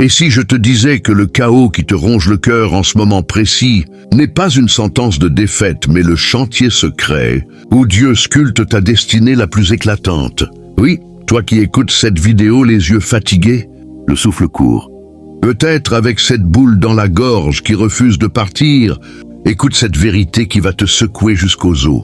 Et si je te disais que le chaos qui te ronge le cœur en ce moment précis n'est pas une sentence de défaite, mais le chantier secret où Dieu sculpte ta destinée la plus éclatante? Oui, toi qui écoutes cette vidéo les yeux fatigués, le souffle court. Peut-être avec cette boule dans la gorge qui refuse de partir, écoute cette vérité qui va te secouer jusqu'aux os.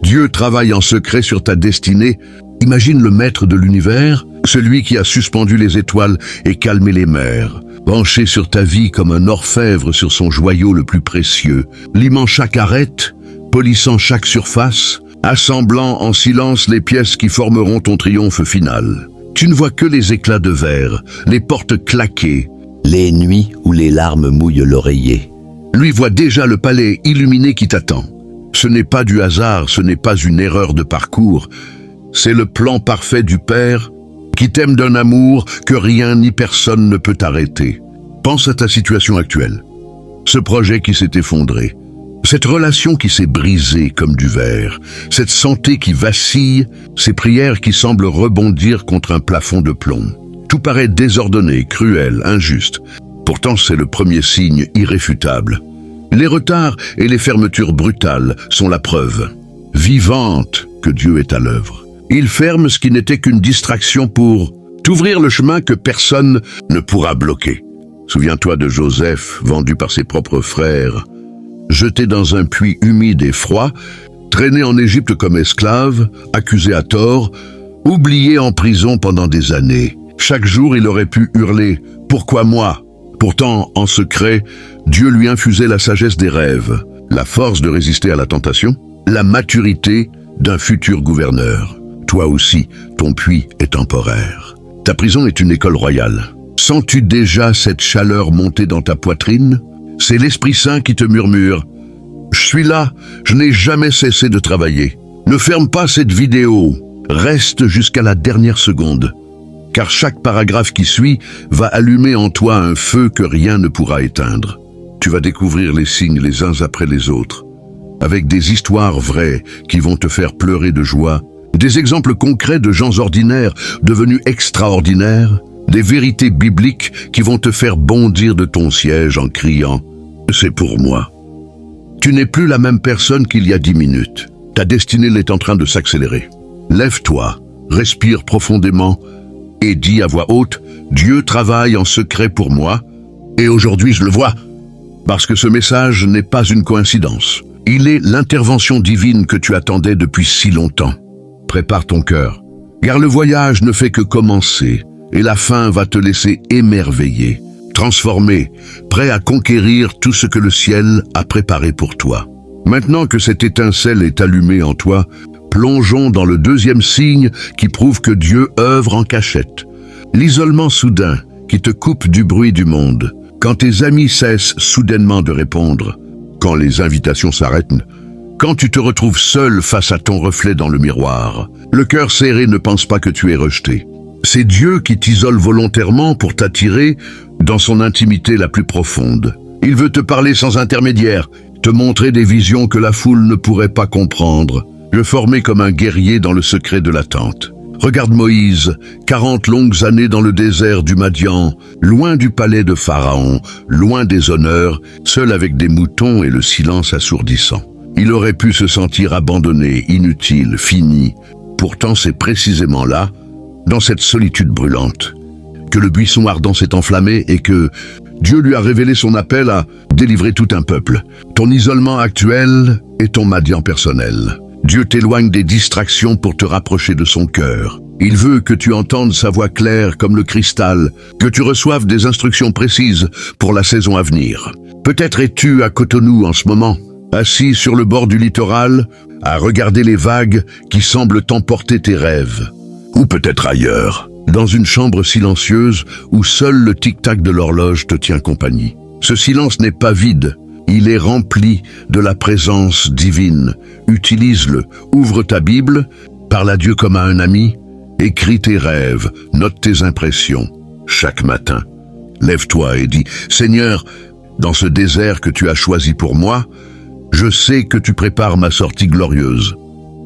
Dieu travaille en secret sur ta destinée. Imagine le maître de l'univers, celui qui a suspendu les étoiles et calmé les mers, penché sur ta vie comme un orfèvre sur son joyau le plus précieux, limant chaque arête, polissant chaque surface, assemblant en silence les pièces qui formeront ton triomphe final. Tu ne vois que les éclats de verre, les portes claquées, les nuits où les larmes mouillent l'oreiller. Lui voit déjà le palais illuminé qui t'attend. Ce n'est pas du hasard, ce n'est pas une erreur de parcours, c'est le plan parfait du Père qui t'aime d'un amour que rien ni personne ne peut arrêter. Pense à ta situation actuelle, ce projet qui s'est effondré, cette relation qui s'est brisée comme du verre, cette santé qui vacille, ces prières qui semblent rebondir contre un plafond de plomb. Tout paraît désordonné, cruel, injuste. Pourtant, c'est le premier signe irréfutable. Les retards et les fermetures brutales sont la preuve vivante que Dieu est à l'œuvre. Il ferme ce qui n'était qu'une distraction pour t'ouvrir le chemin que personne ne pourra bloquer. Souviens-toi de Joseph, vendu par ses propres frères, jeté dans un puits humide et froid, traîné en Égypte comme esclave, accusé à tort, oublié en prison pendant des années. Chaque jour, il aurait pu hurler « Pourquoi moi ?» Pourtant, en secret, Dieu lui infusait la sagesse des rêves, la force de résister à la tentation, la maturité d'un futur gouverneur. Toi aussi, ton puits est temporaire. Ta prison est une école royale. Sens-tu déjà cette chaleur monter dans ta poitrine? C'est l'Esprit Saint qui te murmure « Je suis là, je n'ai jamais cessé de travailler. Ne ferme pas cette vidéo, reste jusqu'à la dernière seconde. » Car chaque paragraphe qui suit va allumer en toi un feu que rien ne pourra éteindre. Tu vas découvrir les signes les uns après les autres, avec des histoires vraies qui vont te faire pleurer de joie, des exemples concrets de gens ordinaires devenus extraordinaires, des vérités bibliques qui vont te faire bondir de ton siège en criant « C'est pour moi ». Tu n'es plus la même personne qu'il y a 10 minutes. Ta destinée est en train de s'accélérer. Lève-toi, respire profondément, et dit à voix haute, Dieu travaille en secret pour moi, et aujourd'hui je le vois, parce que ce message n'est pas une coïncidence. Il est l'intervention divine que tu attendais depuis si longtemps. Prépare ton cœur, car le voyage ne fait que commencer, et la fin va te laisser émerveillé, transformé, prêt à conquérir tout ce que le ciel a préparé pour toi. Maintenant que cette étincelle est allumée en toi, plongeons dans le deuxième signe qui prouve que Dieu œuvre en cachette. L'isolement soudain qui te coupe du bruit du monde. Quand tes amis cessent soudainement de répondre. Quand les invitations s'arrêtent. Quand tu te retrouves seul face à ton reflet dans le miroir. Le cœur serré ne pense pas que tu es rejeté. C'est Dieu qui t'isole volontairement pour t'attirer dans son intimité la plus profonde. Il veut te parler sans intermédiaire, te montrer des visions que la foule ne pourrait pas comprendre. Je formais comme un guerrier dans le secret de l'attente. Regarde Moïse, 40 longues années dans le désert du Madian, loin du palais de Pharaon, loin des honneurs, seul avec des moutons et le silence assourdissant. Il aurait pu se sentir abandonné, inutile, fini. Pourtant, c'est précisément là, dans cette solitude brûlante, que le buisson ardent s'est enflammé et que Dieu lui a révélé son appel à délivrer tout un peuple. Ton isolement actuel est ton Madian personnel. Dieu t'éloigne des distractions pour te rapprocher de son cœur. Il veut que tu entendes sa voix claire comme le cristal, que tu reçoives des instructions précises pour la saison à venir. Peut-être es-tu à Cotonou en ce moment, assis sur le bord du littoral, à regarder les vagues qui semblent emporter tes rêves. Ou peut-être ailleurs, dans une chambre silencieuse où seul le tic-tac de l'horloge te tient compagnie. Ce silence n'est pas vide. Il est rempli de la présence divine. Utilise-le. Ouvre ta Bible, parle à Dieu comme à un ami, écris tes rêves, note tes impressions. Chaque matin, lève-toi et dis « Seigneur, dans ce désert que tu as choisi pour moi, je sais que tu prépares ma sortie glorieuse. »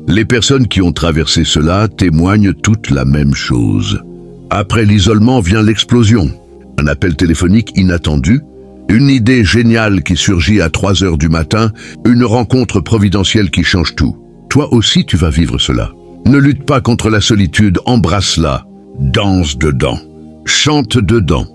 Les personnes qui ont traversé cela témoignent toutes la même chose. Après l'isolement vient l'explosion. Un appel téléphonique inattendu, une idée géniale qui surgit à 3 heures du matin, une rencontre providentielle qui change tout. Toi aussi tu vas vivre cela. Ne lutte pas contre la solitude, embrasse-la, danse dedans, chante dedans,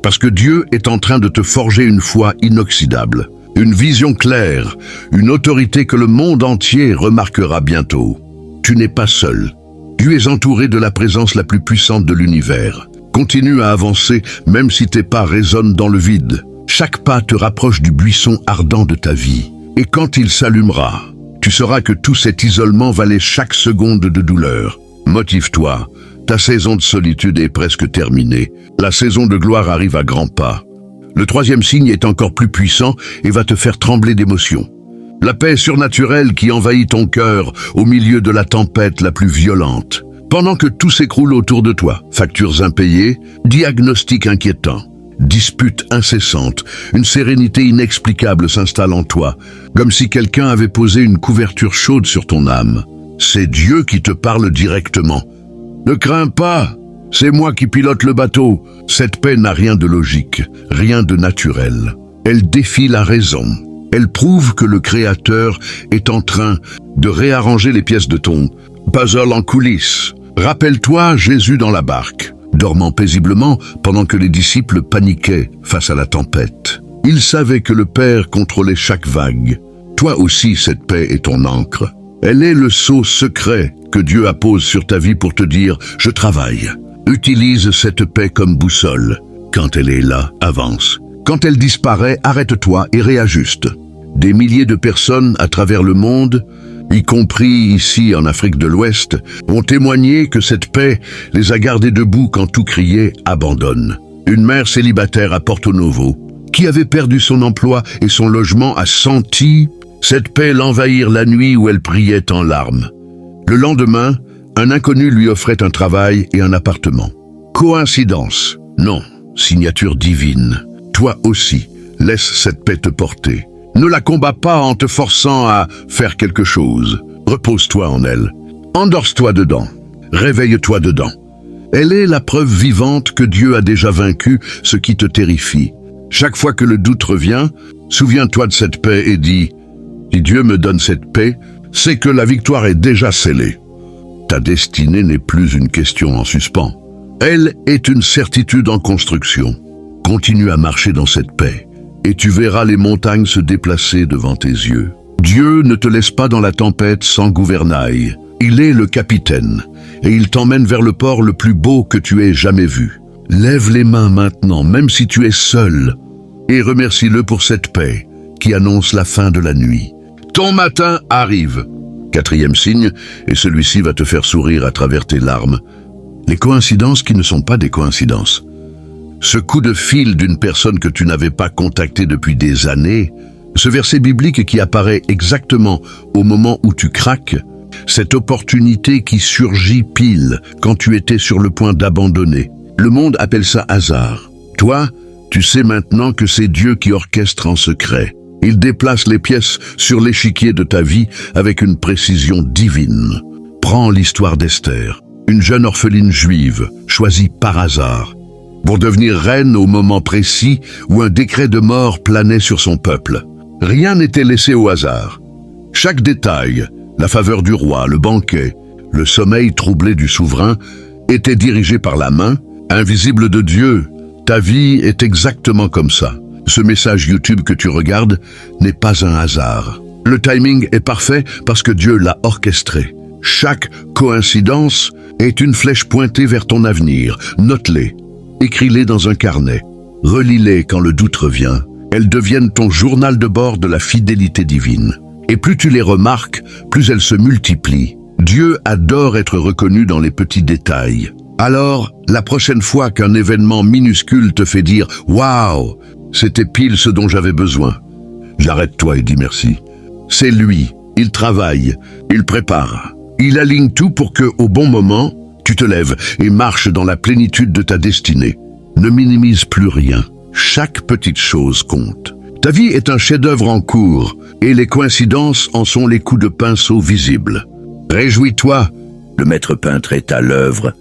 parce que Dieu est en train de te forger une foi inoxydable, une vision claire, une autorité que le monde entier remarquera bientôt. Tu n'es pas seul. Tu es entouré de la présence la plus puissante de l'univers. Continue à avancer, même si tes pas résonnent dans le vide. Chaque pas te rapproche du buisson ardent de ta vie. Et quand il s'allumera, tu sauras que tout cet isolement valait chaque seconde de douleur. Motive-toi. Ta saison de solitude est presque terminée. La saison de gloire arrive à grands pas. Le 3e signe est encore plus puissant et va te faire trembler d'émotion. La paix surnaturelle qui envahit ton cœur au milieu de la tempête la plus violente. Pendant que tout s'écroule autour de toi, factures impayées, diagnostics inquiétants, disputes incessantes, une sérénité inexplicable s'installe en toi, comme si quelqu'un avait posé une couverture chaude sur ton âme. C'est Dieu qui te parle directement. Ne crains pas, c'est moi qui pilote le bateau. Cette paix n'a rien de logique, rien de naturel. Elle défie la raison. Elle prouve que le Créateur est en train de réarranger les pièces de ton puzzle en coulisses. Rappelle-toi Jésus dans la barque, dormant paisiblement pendant que les disciples paniquaient face à la tempête. Il savait que le Père contrôlait chaque vague. Toi aussi, cette paix est ton ancre. Elle est le sceau secret que Dieu appose sur ta vie pour te dire « Je travaille ». Utilise cette paix comme boussole. Quand elle est là, avance. Quand elle disparaît, arrête-toi et réajuste. Des milliers de personnes à travers le monde, y compris ici en Afrique de l'Ouest, ont témoigné que cette paix les a gardés debout quand tout criait « abandonne ». Une mère célibataire à Porto Novo, qui avait perdu son emploi et son logement, a senti cette paix l'envahir la nuit où elle priait en larmes. Le lendemain, un inconnu lui offrait un travail et un appartement. Coïncidence? Non, signature divine. Toi aussi, laisse cette paix te porter. Ne la combats pas en te forçant à faire quelque chose. Repose-toi en elle. Endorse-toi dedans. Réveille-toi dedans. Elle est la preuve vivante que Dieu a déjà vaincu ce qui te terrifie. Chaque fois que le doute revient, souviens-toi de cette paix et dis « Si Dieu me donne cette paix, c'est que la victoire est déjà scellée. » Ta destinée n'est plus une question en suspens. Elle est une certitude en construction. Continue à marcher dans cette paix, et tu verras les montagnes se déplacer devant tes yeux. Dieu ne te laisse pas dans la tempête sans gouvernail. Il est le capitaine, et il t'emmène vers le port le plus beau que tu aies jamais vu. Lève les mains maintenant, même si tu es seul, et remercie-le pour cette paix qui annonce la fin de la nuit. Ton matin arrive. 4e signe, et celui-ci va te faire sourire à travers tes larmes. Les coïncidences qui ne sont pas des coïncidences. Ce coup de fil d'une personne que tu n'avais pas contactée depuis des années, ce verset biblique qui apparaît exactement au moment où tu craques, cette opportunité qui surgit pile quand tu étais sur le point d'abandonner. Le monde appelle ça hasard. Toi, tu sais maintenant que c'est Dieu qui orchestre en secret. Il déplace les pièces sur l'échiquier de ta vie avec une précision divine. Prends l'histoire d'Esther, une jeune orpheline juive, choisie par hasard, pour devenir reine au moment précis où un décret de mort planait sur son peuple. Rien n'était laissé au hasard. Chaque détail, la faveur du roi, le banquet, le sommeil troublé du souverain, était dirigé par la main invisible de Dieu. Ta vie est exactement comme ça. Ce message YouTube que tu regardes n'est pas un hasard. Le timing est parfait parce que Dieu l'a orchestré. Chaque coïncidence est une flèche pointée vers ton avenir. Note-les, écris-les dans un carnet, relis-les quand le doute revient. Elles deviennent ton journal de bord de la fidélité divine. Et plus tu les remarques, plus elles se multiplient. Dieu adore être reconnu dans les petits détails. Alors, la prochaine fois qu'un événement minuscule te fait dire « Waouh, c'était pile ce dont j'avais besoin », j'arrête-toi et dis merci. C'est lui, il travaille, il prépare. Il aligne tout pour que, au bon moment, tu te lèves et marches dans la plénitude de ta destinée. Ne minimise plus rien. Chaque petite chose compte. Ta vie est un chef-d'œuvre en cours et les coïncidences en sont les coups de pinceau visibles. Réjouis-toi, le maître peintre est à l'œuvre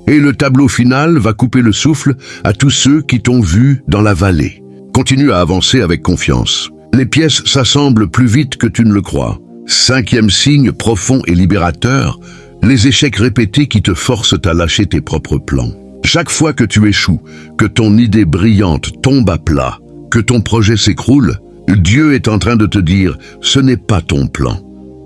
Et le tableau final va couper le souffle à tous ceux qui t'ont vu dans la vallée. Continue à avancer avec confiance. Les pièces s'assemblent plus vite que tu ne le crois. 5e signe profond et libérateur, les échecs répétés qui te forcent à lâcher tes propres plans. Chaque fois que tu échoues, que ton idée brillante tombe à plat, que ton projet s'écroule, Dieu est en train de te dire « ce n'est pas ton plan,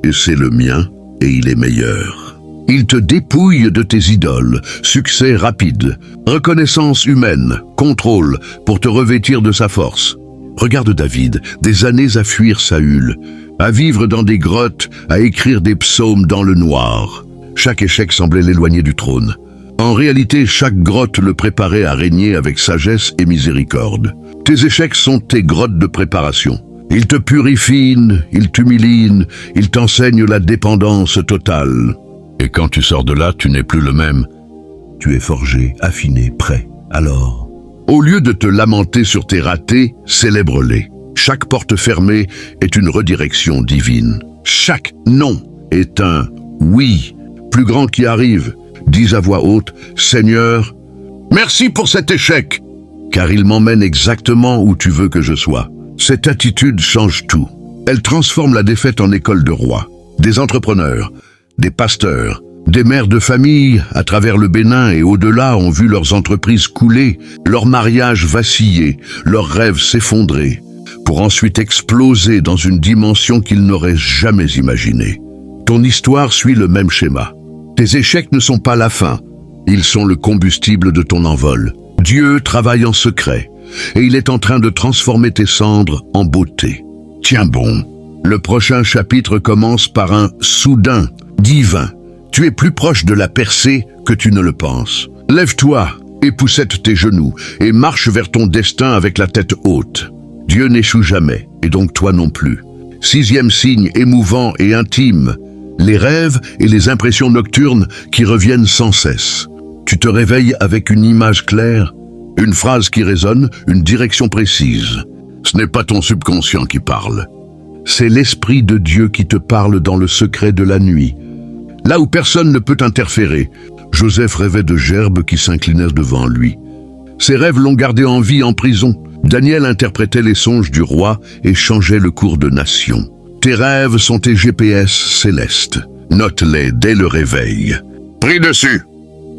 et c'est le mien, et il est meilleur ». Il te dépouille de tes idoles, succès rapide, reconnaissance humaine, contrôle pour te revêtir de sa force. Regarde David, des années à fuir Saül, à vivre dans des grottes, à écrire des psaumes dans le noir. Chaque échec semblait l'éloigner du trône. En réalité, chaque grotte le préparait à régner avec sagesse et miséricorde. Tes échecs sont tes grottes de préparation. Ils te purifient, ils t'humilient, ils t'enseignent la dépendance totale. Et quand tu sors de là, tu n'es plus le même. Tu es forgé, affiné, prêt. Alors, au lieu de te lamenter sur tes ratés, célèbre-les. Chaque porte fermée est une redirection divine. Chaque non est un oui plus grand qui arrive. Dis à voix haute, Seigneur, merci pour cet échec, car il m'emmène exactement où tu veux que je sois. Cette attitude change tout. Elle transforme la défaite en école de roi. Des entrepreneurs, des pasteurs, des mères de famille à travers le Bénin et au-delà ont vu leurs entreprises couler, leurs mariages vaciller, leurs rêves s'effondrer, pour ensuite exploser dans une dimension qu'ils n'auraient jamais imaginée. Ton histoire suit le même schéma. Tes échecs ne sont pas la fin, ils sont le combustible de ton envol. Dieu travaille en secret, et il est en train de transformer tes cendres en beauté. Tiens bon, le prochain chapitre commence par un soudain divin. Tu es plus proche de la percée que tu ne le penses. Lève-toi, époussette tes genoux, et marche vers ton destin avec la tête haute. Dieu n'échoue jamais, et donc toi non plus. 6e signe émouvant et intime, les rêves et les impressions nocturnes qui reviennent sans cesse. Tu te réveilles avec une image claire, une phrase qui résonne, une direction précise. Ce n'est pas ton subconscient qui parle. C'est l'Esprit de Dieu qui te parle dans le secret de la nuit. Là où personne ne peut interférer, Joseph rêvait de gerbes qui s'inclinaient devant lui. Ses rêves l'ont gardé en vie en prison. Daniel interprétait les songes du roi et changeait le cours de nations. Tes rêves sont tes GPS célestes. Note-les dès le réveil. Prie dessus.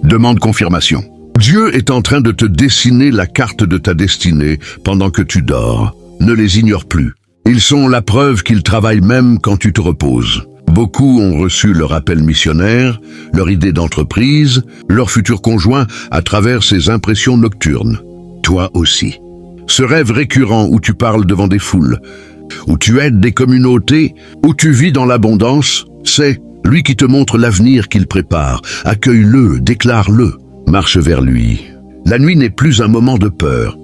Demande confirmation. Dieu est en train de te dessiner la carte de ta destinée pendant que tu dors. Ne les ignore plus. Ils sont la preuve qu'il travaille même quand tu te reposes. Beaucoup ont reçu leur appel missionnaire, leur idée d'entreprise, leur futur conjoint à travers ces impressions nocturnes. Toi aussi. Ce rêve récurrent où tu parles devant des foules, où tu aides des communautés, où tu vis dans l'abondance, c'est lui qui te montre l'avenir qu'il prépare. Accueille-le, déclare-le, marche vers lui. La nuit n'est plus un moment de peur.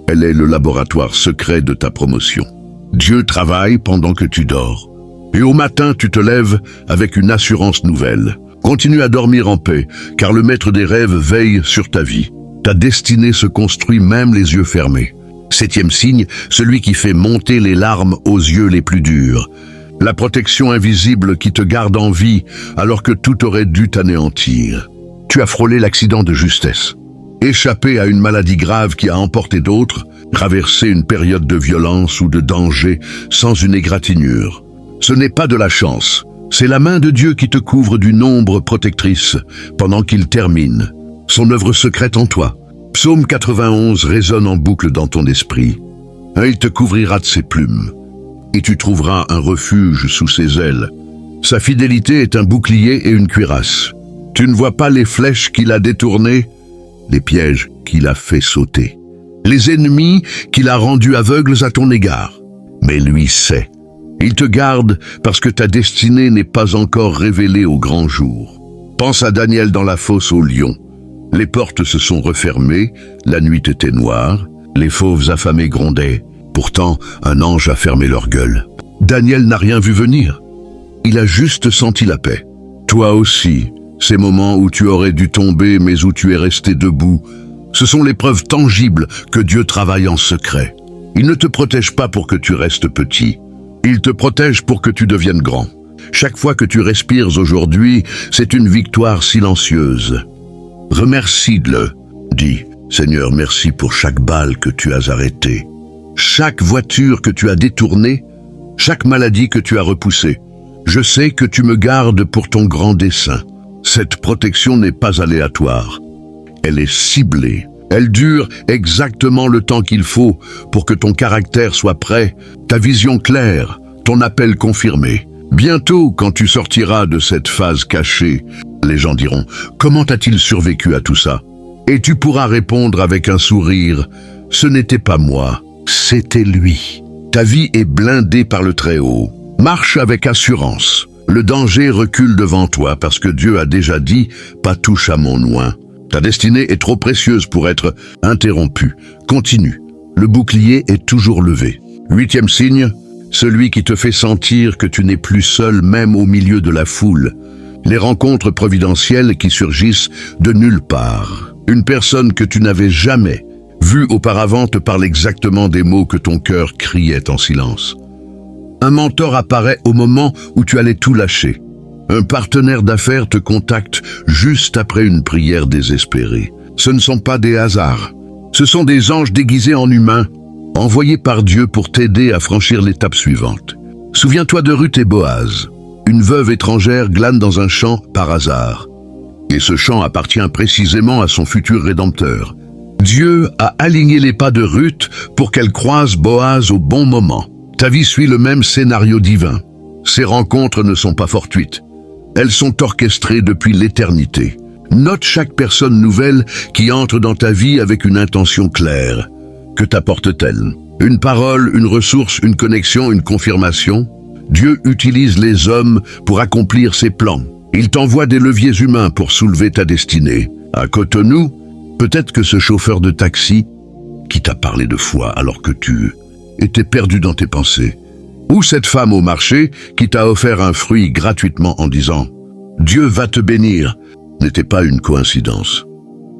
Elle est le laboratoire secret de ta promotion. Dieu travaille pendant que tu dors. Et au matin, tu te lèves avec une assurance nouvelle. Continue à dormir en paix, car le maître des rêves veille sur ta vie. Ta destinée se construit même les yeux fermés. 7e signe, celui qui fait monter les larmes aux yeux les plus durs. La protection invisible qui te garde en vie alors que tout aurait dû t'anéantir. Tu as frôlé l'accident de justesse. Échappé à une maladie grave qui a emporté d'autres, traversé une période de violence ou de danger sans une égratignure. Ce n'est pas de la chance, c'est la main de Dieu qui te couvre d'une ombre protectrice pendant qu'il termine son œuvre secrète en toi. Psaume 91 résonne en boucle dans ton esprit. Il te couvrira de ses plumes, et tu trouveras un refuge sous ses ailes. Sa fidélité est un bouclier et une cuirasse. Tu ne vois pas les flèches qu'il a détournées, les pièges qu'il a fait sauter, les ennemis qu'il a rendus aveugles à ton égard. Mais lui sait. Il te garde parce que ta destinée n'est pas encore révélée au grand jour. Pense à Daniel dans la fosse aux lions. Les portes se sont refermées, la nuit était noire, les fauves affamés grondaient. Pourtant, un ange a fermé leur gueule. Daniel n'a rien vu venir. Il a juste senti la paix. Toi aussi, ces moments où tu aurais dû tomber mais où tu es resté debout, ce sont les preuves tangibles que Dieu travaille en secret. Il ne te protège pas pour que tu restes petit. Il te protège pour que tu deviennes grand. Chaque fois que tu respires aujourd'hui, c'est une victoire silencieuse. Remercie-le. Dis, Seigneur, merci pour chaque balle que tu as arrêtée, chaque voiture que tu as détournée, chaque maladie que tu as repoussée. Je sais que tu me gardes pour ton grand dessein. Cette protection n'est pas aléatoire. Elle est ciblée. Elle dure exactement le temps qu'il faut pour que ton caractère soit prêt, ta vision claire, ton appel confirmé. Bientôt, quand tu sortiras de cette phase cachée, les gens diront « Comment a-t-il survécu à tout ça ?» Et tu pourras répondre avec un sourire « Ce n'était pas moi, c'était lui. » Ta vie est blindée par le Très-Haut. Marche avec assurance. Le danger recule devant toi parce que Dieu a déjà dit « Pas touche à mon oint ». Ta destinée est trop précieuse pour être interrompue. Continue. Le bouclier est toujours levé. 8e signe, celui qui te fait sentir que tu n'es plus seul même au milieu de la foule. Les rencontres providentielles qui surgissent de nulle part. Une personne que tu n'avais jamais vue auparavant te parle exactement des mots que ton cœur criait en silence. Un mentor apparaît au moment où tu allais tout lâcher. Un partenaire d'affaires te contacte juste après une prière désespérée. Ce ne sont pas des hasards. Ce sont des anges déguisés en humains, envoyés par Dieu pour t'aider à franchir l'étape suivante. Souviens-toi de Ruth et Boaz. Une veuve étrangère glane dans un champ par hasard. Et ce champ appartient précisément à son futur rédempteur. Dieu a aligné les pas de Ruth pour qu'elle croise Boaz au bon moment. Ta vie suit le même scénario divin. Ces rencontres ne sont pas fortuites. Elles sont orchestrées depuis l'éternité. Note chaque personne nouvelle qui entre dans ta vie avec une intention claire. Que t'apporte-t-elle? Une parole, une ressource, une connexion, une confirmation? Dieu utilise les hommes pour accomplir ses plans. Il t'envoie des leviers humains pour soulever ta destinée. À Cotonou, peut-être que ce chauffeur de taxi qui t'a parlé de foi alors que tu étais perdu dans tes pensées. Ou cette femme au marché qui t'a offert un fruit gratuitement en disant « Dieu va te bénir » n'était pas une coïncidence.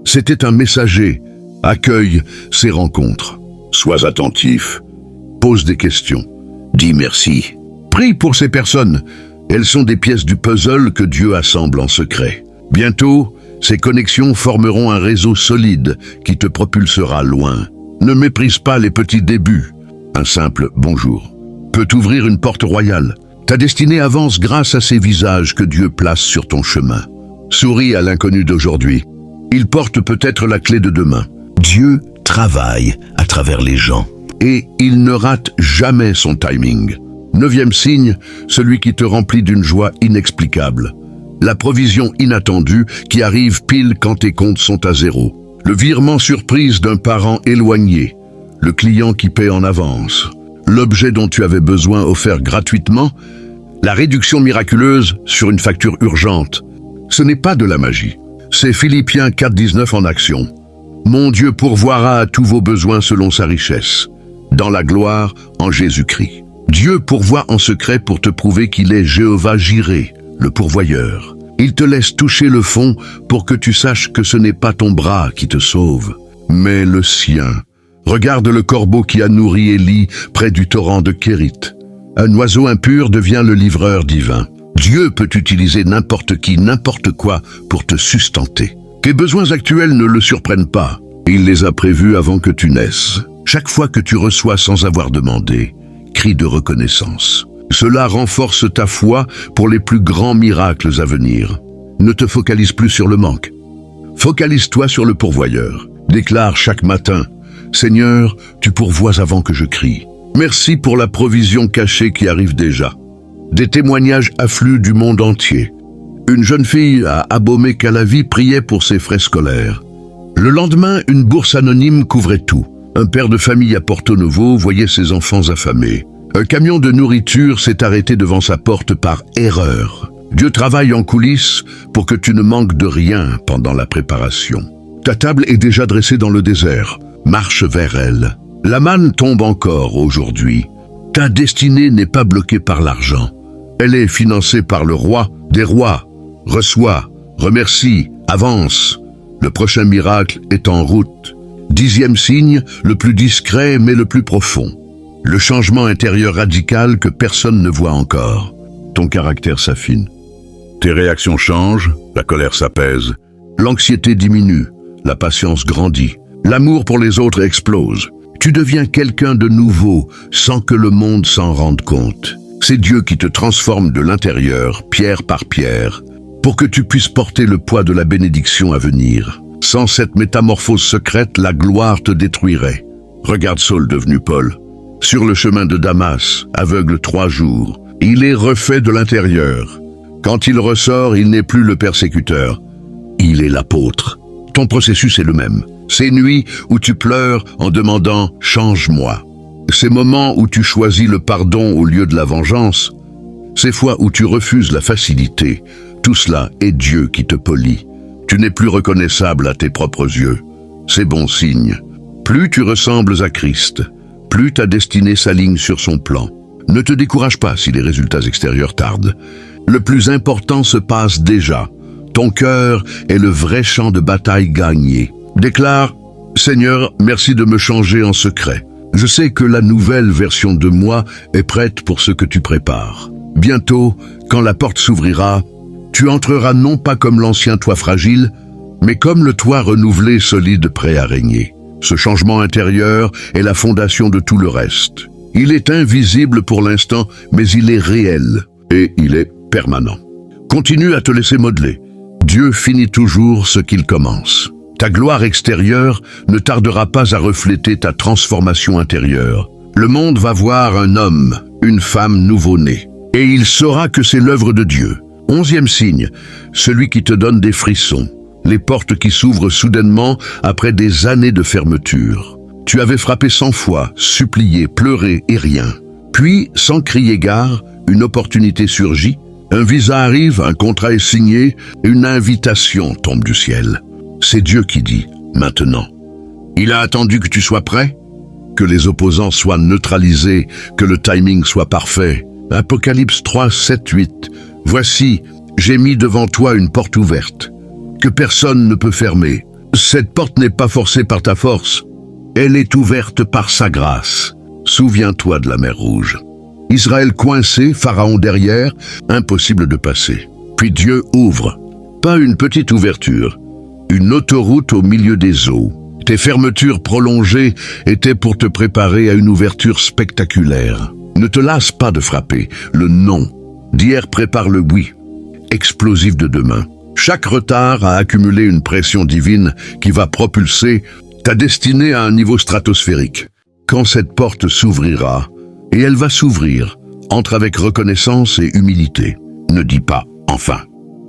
C'était un messager. Accueille ces rencontres. Sois attentif. Pose des questions. Dis merci. Prie pour ces personnes. Elles sont des pièces du puzzle que Dieu assemble en secret. Bientôt, ces connexions formeront un réseau solide qui te propulsera loin. Ne méprise pas les petits débuts. Un simple « bonjour » peut ouvrir une porte royale. Ta destinée avance grâce à ces visages que Dieu place sur ton chemin. Souris à l'inconnu d'aujourd'hui. Il porte peut-être la clé de demain. Dieu travaille à travers les gens et il ne rate jamais son timing. 9e signe, celui qui te remplit d'une joie inexplicable. La provision inattendue qui arrive pile quand tes comptes sont à zéro. Le virement surprise d'un parent éloigné. Le client qui paie en avance. L'objet dont tu avais besoin offert gratuitement. La réduction miraculeuse sur une facture urgente. Ce n'est pas de la magie. C'est Philippiens 4,19 en action. Mon Dieu pourvoira à tous vos besoins selon sa richesse, dans la gloire en Jésus-Christ. Dieu pourvoit en secret pour te prouver qu'il est Jéhovah Jireh, le pourvoyeur. Il te laisse toucher le fond pour que tu saches que ce n'est pas ton bras qui te sauve, mais le sien. Regarde le corbeau qui a nourri Élie près du torrent de Kérit. Un oiseau impur devient le livreur divin. Dieu peut utiliser n'importe qui, n'importe quoi pour te sustenter. Tes besoins actuels ne le surprennent pas. Il les a prévus avant que tu naisses. Chaque fois que tu reçois sans avoir demandé, crie de reconnaissance. Cela renforce ta foi pour les plus grands miracles à venir. Ne te focalise plus sur le manque. Focalise-toi sur le pourvoyeur. Déclare chaque matin, « Seigneur, tu pourvois avant que je crie. Merci pour la provision cachée qui arrive déjà. » Des témoignages affluent du monde entier. Une jeune fille à Abomey-Calavi priait pour ses frais scolaires. Le lendemain, une bourse anonyme couvrait tout. Un père de famille à Porto Novo voyait ses enfants affamés. Un camion de nourriture s'est arrêté devant sa porte par erreur. Dieu travaille en coulisses pour que tu ne manques de rien pendant la préparation. Ta table est déjà dressée dans le désert. Marche vers elle. La manne tombe encore aujourd'hui. Ta destinée n'est pas bloquée par l'argent. Elle est financée par le roi des rois. Reçois, remercie, avance. Le prochain miracle est en route. 10e signe, le plus discret mais le plus profond. Le changement intérieur radical que personne ne voit encore. Ton caractère s'affine. Tes réactions changent, la colère s'apaise L'anxiété diminue, la patience grandit, l'amour pour les autres explose. Tu deviens quelqu'un de nouveau sans que le monde s'en rende compte. C'est Dieu qui te transforme de l'intérieur, pierre par pierre, pour que tu puisses porter le poids de la bénédiction à venir. Sans cette métamorphose secrète, la gloire te détruirait. Regarde Saul devenu Paul. Sur le chemin de Damas, aveugle 3 jours, il est refait de l'intérieur. Quand il ressort, il n'est plus le persécuteur. Il est l'apôtre. Ton processus est le même. Ces nuits où tu pleures en demandant « change-moi ». Ces moments où tu choisis le pardon au lieu de la vengeance. Ces fois où tu refuses la facilité. Tout cela est Dieu qui te polit. Tu n'es plus reconnaissable à tes propres yeux. C'est bon signe. Plus tu ressembles à Christ, plus ta destinée s'aligne sur son plan. Ne te décourage pas si les résultats extérieurs tardent. Le plus important se passe déjà. Ton cœur est le vrai champ de bataille gagné. Déclare « Seigneur, merci de me changer en secret. Je sais que la nouvelle version de moi est prête pour ce que tu prépares. Bientôt, quand la porte s'ouvrira, tu entreras non pas comme l'ancien toit fragile, mais comme le toit renouvelé, solide, prêt à régner. Ce changement intérieur est la fondation de tout le reste. Il est invisible pour l'instant, mais il est réel et il est permanent. Continue à te laisser modeler. Dieu finit toujours ce qu'il commence. Ta gloire extérieure ne tardera pas à refléter ta transformation intérieure. Le monde va voir un homme, une femme nouveau-née, et il saura que c'est l'œuvre de Dieu. 11e signe, celui qui te donne des frissons, les portes qui s'ouvrent soudainement après des années de fermeture. Tu avais frappé 100 fois, supplié, pleuré et rien. Puis, sans crier gare, une opportunité surgit, un visa arrive, un contrat est signé, une invitation tombe du ciel. C'est Dieu qui dit « maintenant ». Il a attendu que tu sois prêt, que les opposants soient neutralisés, que le timing soit parfait. Apocalypse 3, 7, 8. Voici, j'ai mis devant toi une porte ouverte, que personne ne peut fermer. Cette porte n'est pas forcée par ta force, elle est ouverte par sa grâce. Souviens-toi de la mer Rouge. Israël coincé, Pharaon derrière, impossible de passer. Puis Dieu ouvre, pas une petite ouverture, une autoroute au milieu des eaux. Tes fermetures prolongées étaient pour te préparer à une ouverture spectaculaire. Ne te lasse pas de frapper, le non d'hier prépare le oui, explosif de demain. Chaque retard a accumulé une pression divine qui va propulser ta destinée à un niveau stratosphérique. Quand cette porte s'ouvrira, et elle va s'ouvrir, entre avec reconnaissance et humilité. Ne dis pas « enfin »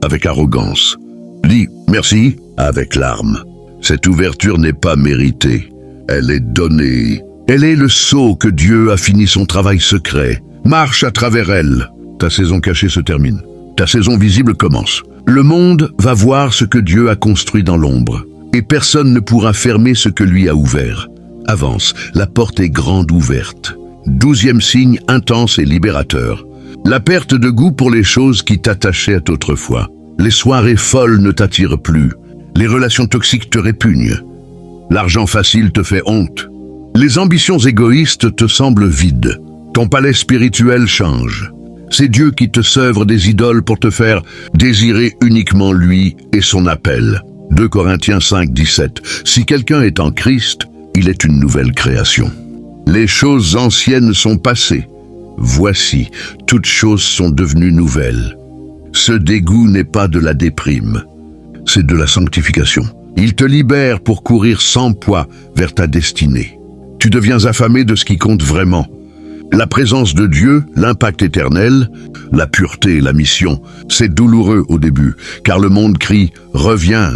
avec arrogance. Dis « merci » avec larmes. Cette ouverture n'est pas méritée, elle est donnée. Elle est le sceau que Dieu a fini son travail secret. Marche à travers elle. Ta saison cachée se termine. Ta saison visible commence. Le monde va voir ce que Dieu a construit dans l'ombre. Et personne ne pourra fermer ce que lui a ouvert. Avance, la porte est grande ouverte. 12e signe intense et libérateur. La perte de goût pour les choses qui t'attachaient autrefois. Les soirées folles ne t'attirent plus. Les relations toxiques te répugnent. L'argent facile te fait honte. Les ambitions égoïstes te semblent vides. Ton palais spirituel change. C'est Dieu qui te sèvre des idoles pour te faire désirer uniquement lui et son appel. 2 Corinthiens 5, 17. Si quelqu'un est en Christ, il est une nouvelle création. Les choses anciennes sont passées. Voici, toutes choses sont devenues nouvelles. Ce dégoût n'est pas de la déprime, c'est de la sanctification. Il te libère pour courir sans poids vers ta destinée. Tu deviens affamé de ce qui compte vraiment. La présence de Dieu, l'impact éternel, la pureté et la mission, c'est douloureux au début, car le monde crie « Reviens !»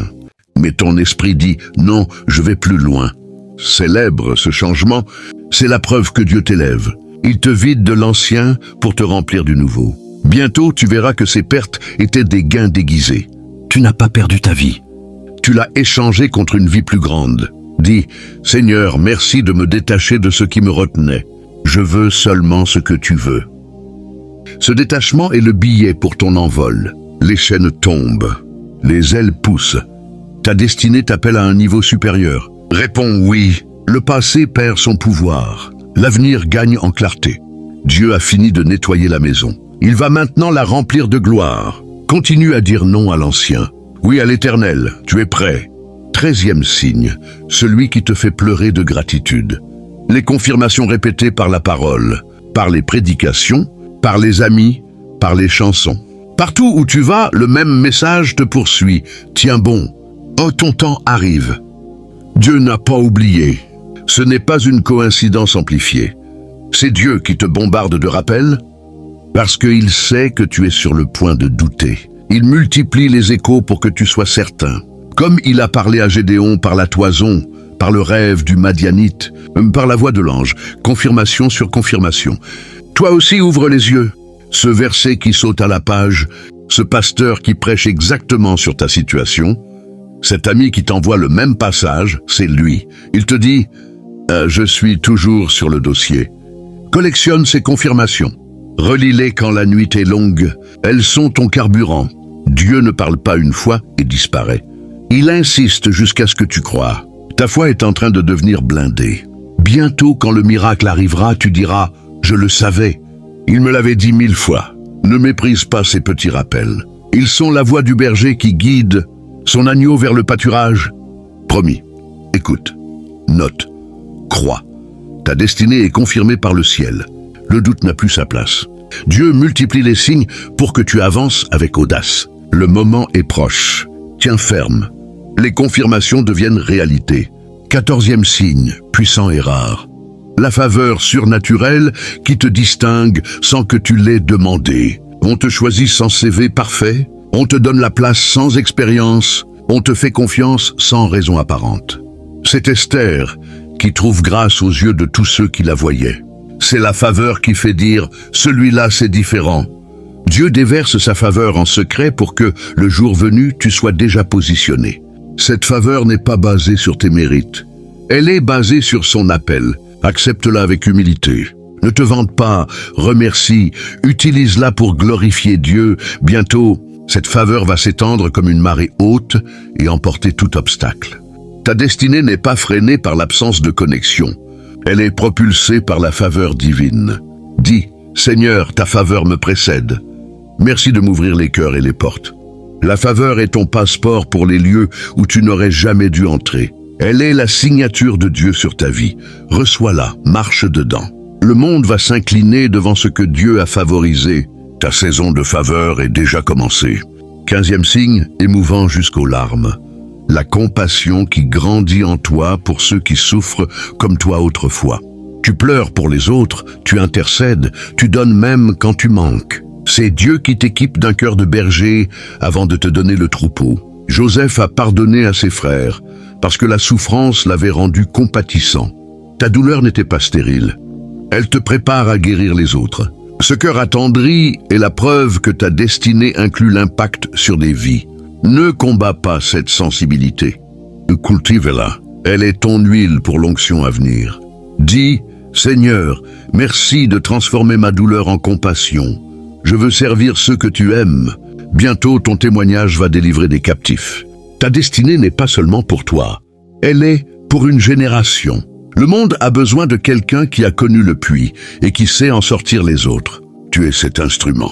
Mais ton esprit dit « Non, je vais plus loin ». Célèbre ce changement, c'est la preuve que Dieu t'élève. Il te vide de l'ancien pour te remplir du nouveau. Bientôt, tu verras que ces pertes étaient des gains déguisés. Tu n'as pas perdu ta vie. Tu l'as échangée contre une vie plus grande. Dis « Seigneur, merci de me détacher de ce qui me retenait. Je veux seulement ce que tu veux. » Ce détachement est le billet pour ton envol. Les chaînes tombent. Les ailes poussent. Ta destinée t'appelle à un niveau supérieur. Réponds oui. Le passé perd son pouvoir. L'avenir gagne en clarté. Dieu a fini de nettoyer la maison. Il va maintenant la remplir de gloire. Continue à dire non à l'ancien. Oui, à l'Éternel, tu es prêt. 13e signe, celui qui te fait pleurer de gratitude. Les confirmations répétées par la parole, par les prédications, par les amis, par les chansons. Partout où tu vas, le même message te poursuit. Tiens bon, oh ton temps arrive. Dieu n'a pas oublié. Ce n'est pas une coïncidence amplifiée. C'est Dieu qui te bombarde de rappels parce qu'il sait que tu es sur le point de douter. Il multiplie les échos pour que tu sois certain. Comme il a parlé à Gédéon par la toison, par le rêve du Madianite, par la voix de l'ange, confirmation sur confirmation. Toi aussi ouvre les yeux. Ce verset qui saute à la page, ce pasteur qui prêche exactement sur ta situation, cet ami qui t'envoie le même passage, c'est lui. Il te dit « Je suis toujours sur le dossier ». Collectionne ces confirmations. Relis-les quand la nuit est longue. Elles sont ton carburant. Dieu ne parle pas une fois et disparaît. Il insiste jusqu'à ce que tu crois. Ta foi est en train de devenir blindée. Bientôt, quand le miracle arrivera, tu diras « Je le savais. Il me l'avait dit 1000 fois. » Ne méprise pas ces petits rappels. Ils sont la voix du berger qui guide son agneau vers le pâturage. Promis. Écoute. Note. Crois. Ta destinée est confirmée par le ciel. Le doute n'a plus sa place. Dieu multiplie les signes pour que tu avances avec audace. Le moment est proche. Tiens ferme. Les confirmations deviennent réalité. 14e signe, puissant et rare. La faveur surnaturelle qui te distingue sans que tu l'aies demandé. On te choisit sans CV parfait. On te donne la place sans expérience. On te fait confiance sans raison apparente. C'est Esther qui trouve grâce aux yeux de tous ceux qui la voyaient. C'est la faveur qui fait dire « celui-là c'est différent ». Dieu déverse sa faveur en secret pour que, le jour venu, tu sois déjà positionné. Cette faveur n'est pas basée sur tes mérites. Elle est basée sur son appel. Accepte-la avec humilité. Ne te vante pas, remercie, utilise-la pour glorifier Dieu. Bientôt, cette faveur va s'étendre comme une marée haute et emporter tout obstacle. Ta destinée n'est pas freinée par l'absence de connexion. Elle est propulsée par la faveur divine. Dis, Seigneur, ta faveur me précède. Merci de m'ouvrir les cœurs et les portes. La faveur est ton passeport pour les lieux où tu n'aurais jamais dû entrer. Elle est la signature de Dieu sur ta vie. Reçois-la, marche dedans. Le monde va s'incliner devant ce que Dieu a favorisé. Ta saison de faveur est déjà commencée. 15e signe, émouvant jusqu'aux larmes. La compassion qui grandit en toi pour ceux qui souffrent comme toi autrefois. Tu pleures pour les autres, tu intercèdes, tu donnes même quand tu manques. C'est Dieu qui t'équipe d'un cœur de berger avant de te donner le troupeau. Joseph a pardonné à ses frères parce que la souffrance l'avait rendu compatissant. Ta douleur n'était pas stérile. Elle te prépare à guérir les autres. Ce cœur attendri est la preuve que ta destinée inclut l'impact sur des vies. Ne combats pas cette sensibilité. Cultive-la. Elle est ton huile pour l'onction à venir. Dis, Seigneur, merci de transformer ma douleur en compassion. Je veux servir ceux que tu aimes. Bientôt, ton témoignage va délivrer des captifs. Ta destinée n'est pas seulement pour toi. Elle est pour une génération. Le monde a besoin de quelqu'un qui a connu le puits et qui sait en sortir les autres. Tu es cet instrument.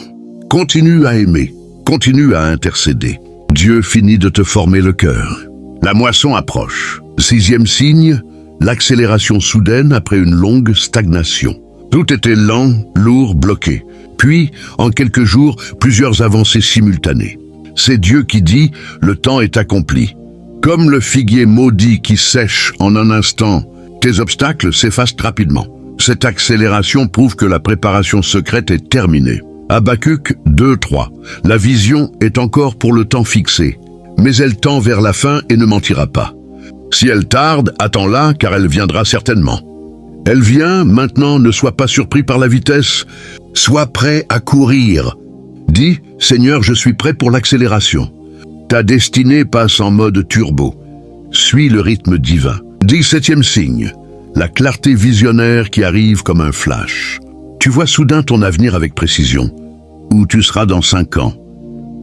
Continue à aimer. Continue à intercéder. Dieu finit de te former le cœur. La moisson approche. 6e signe, l'accélération soudaine après une longue stagnation. Tout était lent, lourd, bloqué. Puis, en quelques jours, plusieurs avancées simultanées. C'est Dieu qui dit « Le temps est accompli ». Comme le figuier maudit qui sèche en un instant, tes obstacles s'effacent rapidement. Cette accélération prouve que la préparation secrète est terminée. Habacuc 2:3. La vision est encore pour le temps fixé, mais elle tend vers la fin et ne mentira pas. Si elle tarde, attends-la, car elle viendra certainement. Elle vient, maintenant ne sois pas surpris par la vitesse, sois prêt à courir. Dis, Seigneur, je suis prêt pour l'accélération. Ta destinée passe en mode turbo. Suis le rythme divin. 17e signe, la clarté visionnaire qui arrive comme un flash. Tu vois soudain ton avenir avec précision. Où tu seras dans 5 ans.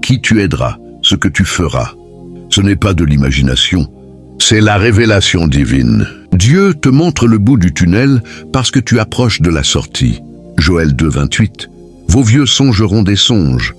Qui tu aideras, ce que tu feras. Ce n'est pas de l'imagination, c'est la révélation divine. Dieu te montre le bout du tunnel parce que tu approches de la sortie. Joël 2:28. Vos vieux songeront des songes.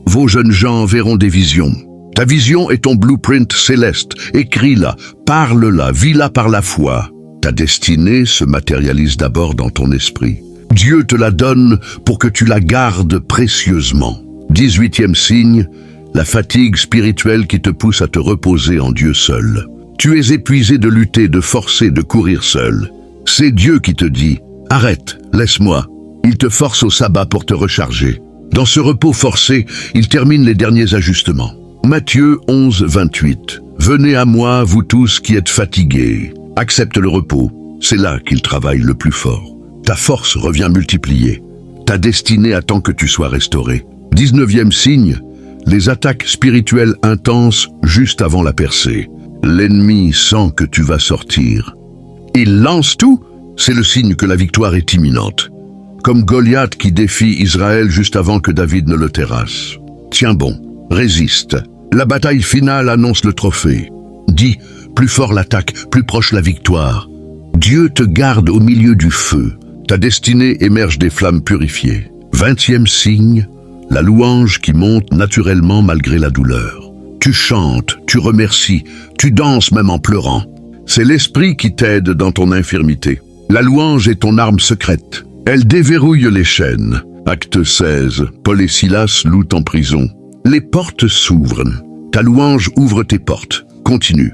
Vos jeunes gens verront des visions. Ta vision est ton blueprint céleste. Écris-la, parle-la, vis-la par la foi. Ta destinée se matérialise d'abord dans ton esprit. Dieu te la donne pour que tu la gardes précieusement. 18e signe, la fatigue spirituelle qui te pousse à te reposer en Dieu seul. Tu es épuisé de lutter, de forcer, de courir seul. C'est Dieu qui te dit « Arrête, laisse-moi ». Il te force au sabbat pour te recharger. Dans ce repos forcé, il termine les derniers ajustements. Matthieu 11, 28. « Venez à moi, vous tous qui êtes fatigués. Accepte le repos. C'est là qu'il travaille le plus fort. Ta force revient multipliée. Ta destinée attend que tu sois restauré. » 19e signe, les attaques spirituelles intenses juste avant la percée. L'ennemi sent que tu vas sortir. Il lance tout, c'est le signe que la victoire est imminente. Comme Goliath qui défie Israël juste avant que David ne le terrasse. Tiens bon, résiste. La bataille finale annonce le trophée. Dis, plus fort l'attaque, plus proche la victoire. Dieu te garde au milieu du feu. Ta destinée émerge des flammes purifiées. 20e signe, la louange qui monte naturellement malgré la douleur. Tu chantes, tu remercies, tu danses même en pleurant. C'est l'esprit qui t'aide dans ton infirmité. La louange est ton arme secrète. Elle déverrouille les chaînes. Acte 16, Paul et Silas louent en prison. Les portes s'ouvrent. Ta louange ouvre tes portes. Continue.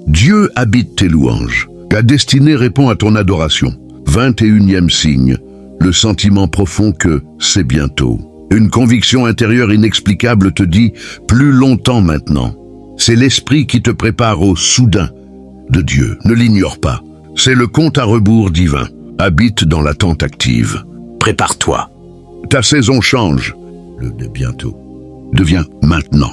Dieu habite tes louanges. Ta destinée répond à ton adoration. 21e signe, le sentiment profond que c'est bientôt. Une conviction intérieure inexplicable te dit « plus longtemps maintenant ». C'est l'esprit qui te prépare au soudain de Dieu. Ne l'ignore pas. C'est le compte à rebours divin. Habite dans l'attente active. Prépare-toi. Ta saison change. Le de bientôt devient maintenant.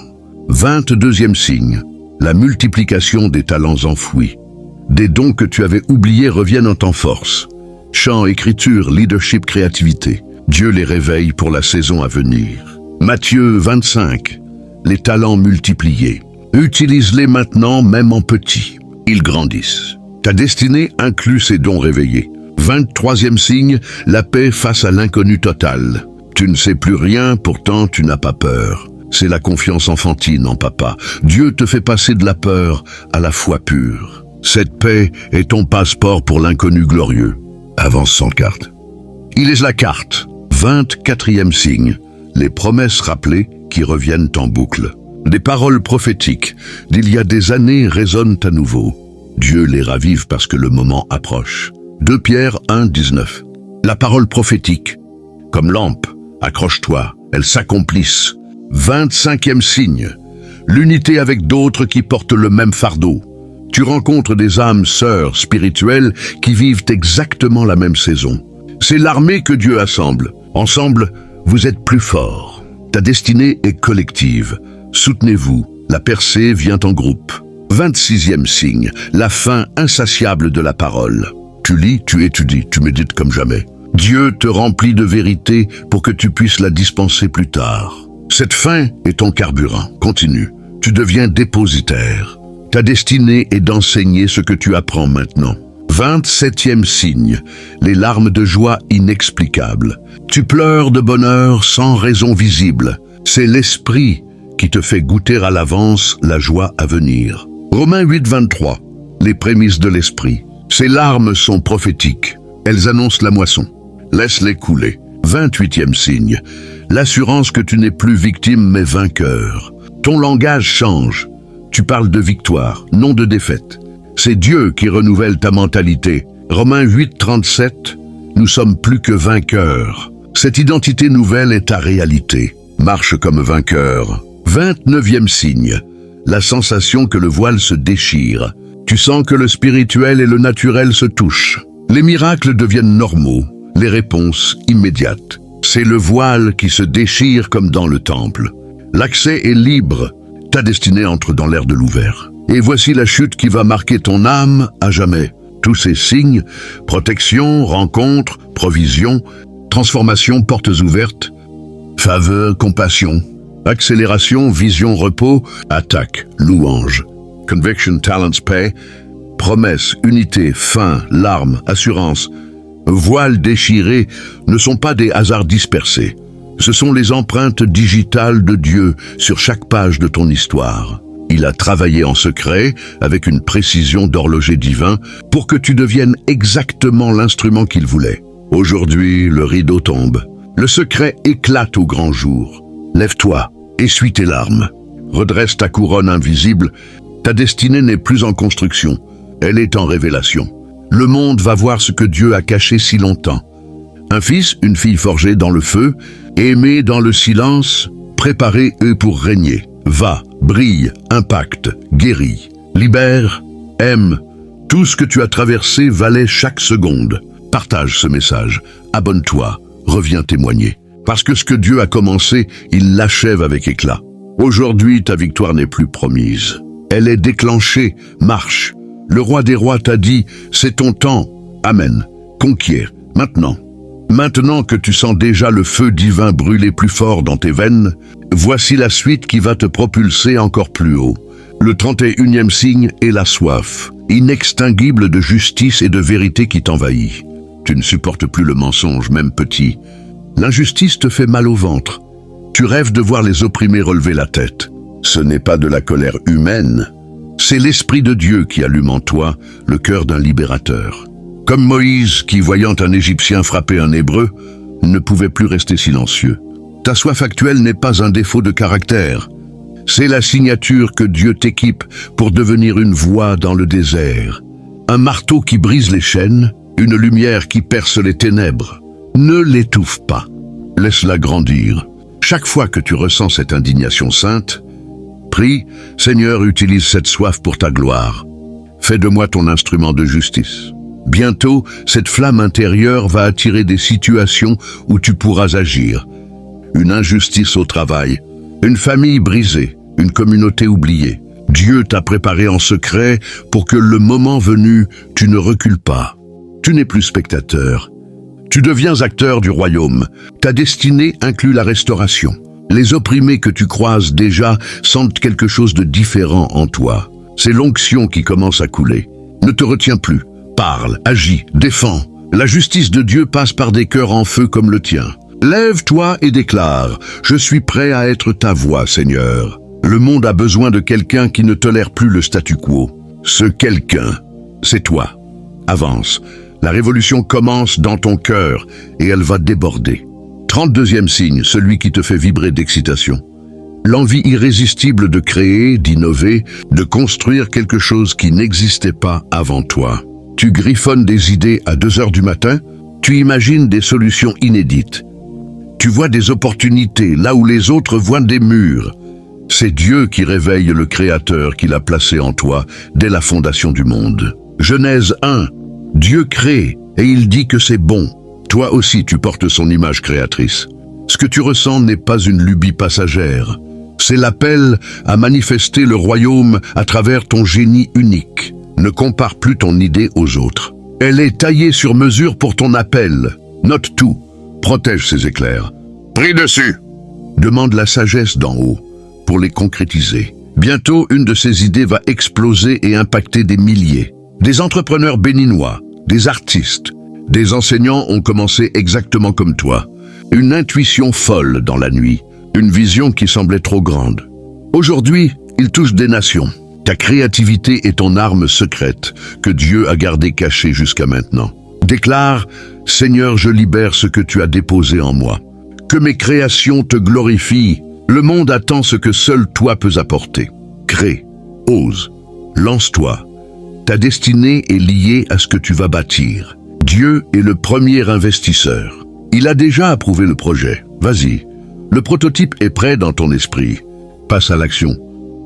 22e signe, la multiplication des talents enfouis. Des dons que tu avais oubliés reviennent en temps force. Chant, écriture, leadership, créativité. Dieu les réveille pour la saison à venir. Matthieu 25, les talents multipliés. Utilise-les maintenant, même en petit. Ils grandissent. Ta destinée inclut ces dons réveillés. 23e signe, la paix face à l'inconnu total. Tu ne sais plus rien, pourtant tu n'as pas peur. C'est la confiance enfantine en papa. Dieu te fait passer de la peur à la foi pure. Cette paix est ton passeport pour l'inconnu glorieux. Avance sans carte. Il est la carte. 24e signe, les promesses rappelées qui reviennent en boucle. Des paroles prophétiques d'il y a des années résonnent à nouveau. Dieu les ravive parce que le moment approche. 2 Pierre 1, 19. La parole prophétique, comme lampe, accroche-toi, elles s'accomplissent. 25e signe, l'unité avec d'autres qui portent le même fardeau. Tu rencontres des âmes sœurs spirituelles qui vivent exactement la même saison. C'est l'armée que Dieu assemble. Ensemble, vous êtes plus forts. Ta destinée est collective. Soutenez-vous. La percée vient en groupe. 26e signe, la faim insatiable de la parole. Tu lis, tu étudies, tu médites comme jamais. Dieu te remplit de vérité pour que tu puisses la dispenser plus tard. Cette faim est ton carburant. Continue. Tu deviens dépositaire. Ta destinée est d'enseigner ce que tu apprends maintenant. 27e signe, les larmes de joie inexplicables. Tu pleures de bonheur sans raison visible. C'est l'esprit qui te fait goûter à l'avance la joie à venir. Romains 8, 23, les prémices de l'esprit. Ces larmes sont prophétiques. Elles annoncent la moisson. Laisse-les couler. 28e signe, l'assurance que tu n'es plus victime mais vainqueur. Ton langage change. Tu parles de victoire, non de défaite. C'est Dieu qui renouvelle ta mentalité. Romains 8, 37, nous sommes plus que vainqueurs. Cette identité nouvelle est ta réalité. Marche comme vainqueur. 29e signe, la sensation que le voile se déchire. Tu sens que le spirituel et le naturel se touchent. Les miracles deviennent normaux, les réponses immédiates. C'est le voile qui se déchire comme dans le temple. L'accès est libre, ta destinée entre dans l'ère de l'ouvert. Et voici la chute qui va marquer ton âme à jamais. Tous ces signes, protection, rencontre, provision, transformation, portes ouvertes, faveur, compassion, accélération, vision, repos, attaque, louange, conviction, talents, paix, promesse, unité, fin, larmes, assurance, voile déchiré ne sont pas des hasards dispersés. Ce sont les empreintes digitales de Dieu sur chaque page de ton histoire. Il a travaillé en secret, avec une précision d'horloger divin, pour que tu deviennes exactement l'instrument qu'il voulait. Aujourd'hui, le rideau tombe. Le secret éclate au grand jour. Lève-toi, essuie tes larmes. Redresse ta couronne invisible. Ta destinée n'est plus en construction. Elle est en révélation. Le monde va voir ce que Dieu a caché si longtemps. Un fils, une fille forgée dans le feu, aimée dans le silence, préparée eux pour régner. Va, brille, impacte, guéris, libère, aime. Tout ce que tu as traversé valait chaque seconde. Partage ce message, abonne-toi, reviens témoigner. Parce que ce que Dieu a commencé, il l'achève avec éclat. Aujourd'hui, ta victoire n'est plus promise. Elle est déclenchée, marche. Le roi des rois t'a dit, c'est ton temps. Amen. Conquiert, maintenant. Maintenant que tu sens déjà le feu divin brûler plus fort dans tes veines, voici la suite qui va te propulser encore plus haut. Le 31e signe est la soif, inextinguible de justice et de vérité qui t'envahit. Tu ne supportes plus le mensonge, même petit. L'injustice te fait mal au ventre. Tu rêves de voir les opprimés relever la tête. Ce n'est pas de la colère humaine, c'est l'Esprit de Dieu qui allume en toi le cœur d'un libérateur. Comme Moïse qui, voyant un Égyptien frapper un Hébreu, ne pouvait plus rester silencieux. Ta soif actuelle n'est pas un défaut de caractère. C'est la signature que Dieu t'équipe pour devenir une voix dans le désert. Un marteau qui brise les chaînes, une lumière qui perce les ténèbres. Ne l'étouffe pas. Laisse-la grandir. Chaque fois que tu ressens cette indignation sainte, prie, Seigneur, utilise cette soif pour ta gloire. Fais de moi ton instrument de justice. Bientôt, cette flamme intérieure va attirer des situations où tu pourras agir. Une injustice au travail, une famille brisée, une communauté oubliée. Dieu t'a préparé en secret pour que le moment venu, tu ne recules pas. Tu n'es plus spectateur. Tu deviens acteur du royaume. Ta destinée inclut la restauration. Les opprimés que tu croises déjà sentent quelque chose de différent en toi. C'est l'onction qui commence à couler. Ne te retiens plus. Parle, agis, défends. La justice de Dieu passe par des cœurs en feu comme le tien. Lève-toi et déclare, je suis prêt à être ta voix, Seigneur. Le monde a besoin de quelqu'un qui ne tolère plus le statu quo. Ce quelqu'un, c'est toi. Avance. La révolution commence dans ton cœur et elle va déborder. 32e signe, celui qui te fait vibrer d'excitation. L'envie irrésistible de créer, d'innover, de construire quelque chose qui n'existait pas avant toi. Tu griffonnes des idées à 2 heures du matin, tu imagines des solutions inédites. Tu vois des opportunités là où les autres voient des murs. C'est Dieu qui réveille le Créateur qu'il a placé en toi dès la fondation du monde. Genèse 1, Dieu crée et il dit que c'est bon. Toi aussi tu portes son image créatrice. Ce que tu ressens n'est pas une lubie passagère. C'est l'appel à manifester le royaume à travers ton génie unique. Ne compare plus ton idée aux autres. Elle est taillée sur mesure pour ton appel. Note tout. Protège ces éclairs. Prie dessus. Demande la sagesse d'en haut pour les concrétiser. Bientôt, une de ces idées va exploser et impacter des milliers. Des entrepreneurs béninois, des artistes, des enseignants ont commencé exactement comme toi. Une intuition folle dans la nuit. Une vision qui semblait trop grande. Aujourd'hui, ils touchent des nations. Ta créativité est ton arme secrète que Dieu a gardée cachée jusqu'à maintenant. Déclare, Seigneur, je libère ce que tu as déposé en moi. Que mes créations te glorifient. Le monde attend ce que seul toi peux apporter. Crée, ose, lance-toi. Ta destinée est liée à ce que tu vas bâtir. Dieu est le premier investisseur. Il a déjà approuvé le projet. Vas-y. Le prototype est prêt dans ton esprit. Passe à l'action.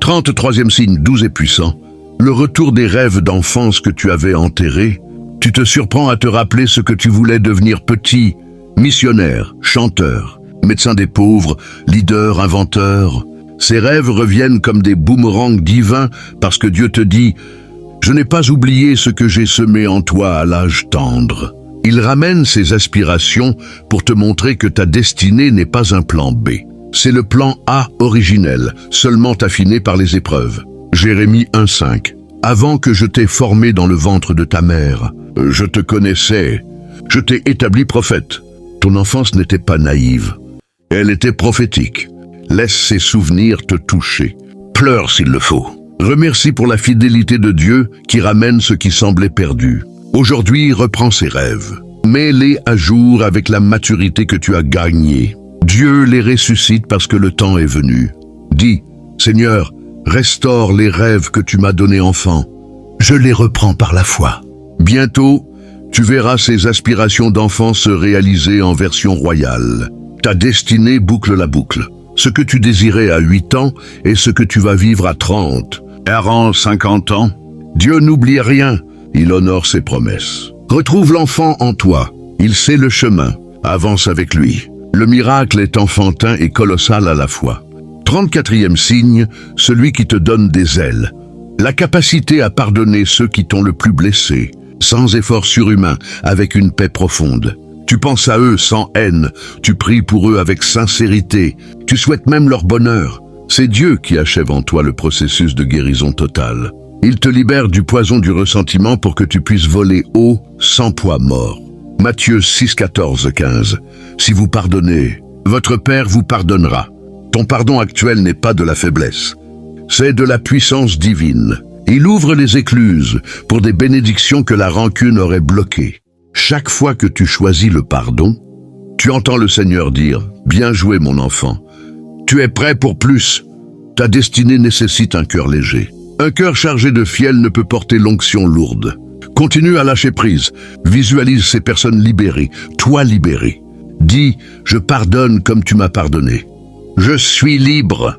33e signe, doux et puissant. Le retour des rêves d'enfance que tu avais enterrés. Tu te surprends à te rappeler ce que tu voulais devenir petit. Missionnaire, chanteur, médecin des pauvres, leader, inventeur. Ces rêves reviennent comme des boomerangs divins parce que Dieu te dit « Je n'ai pas oublié ce que j'ai semé en toi à l'âge tendre ». Il ramène ces aspirations pour te montrer que ta destinée n'est pas un plan B. C'est le plan A originel, seulement affiné par les épreuves. Jérémie 1,5. Avant que je t'ai formé dans le ventre de ta mère, je te connaissais, je t'ai établi prophète. Ton enfance n'était pas naïve. Elle était prophétique. Laisse ses souvenirs te toucher. Pleure s'il le faut. Remercie pour la fidélité de Dieu qui ramène ce qui semblait perdu. Aujourd'hui, reprends ses rêves. Mets-les à jour avec la maturité que tu as gagnée. Dieu les ressuscite parce que le temps est venu. Dis, Seigneur, restaure les rêves que tu m'as donnés enfant. Je les reprends par la foi. Bientôt, tu verras ces aspirations d'enfant se réaliser en version royale. Ta destinée boucle la boucle. Ce que tu désirais à 8 ans et ce que tu vas vivre à 30, 40, 50 ans. Dieu n'oublie rien, il honore ses promesses. Retrouve l'enfant en toi, il sait le chemin, avance avec lui. Le miracle est enfantin et colossal à la fois. 34e signe, celui qui te donne des ailes. La capacité à pardonner ceux qui t'ont le plus blessé, sans effort surhumain, avec une paix profonde. Tu penses à eux sans haine, tu pries pour eux avec sincérité, tu souhaites même leur bonheur. C'est Dieu qui achève en toi le processus de guérison totale. Il te libère du poison du ressentiment pour que tu puisses voler haut, sans poids mort. Matthieu 6, 14, 15. Si vous pardonnez, votre Père vous pardonnera. Ton pardon actuel n'est pas de la faiblesse, c'est de la puissance divine. Il ouvre les écluses pour des bénédictions que la rancune aurait bloquées. Chaque fois que tu choisis le pardon, tu entends le Seigneur dire « Bien joué mon enfant, tu es prêt pour plus. Ta destinée nécessite un cœur léger. Un cœur chargé de fiel ne peut porter l'onction lourde. Continue à lâcher prise. Visualise ces personnes libérées, toi libéré. Dis « Je pardonne comme tu m'as pardonné. Je suis libre. »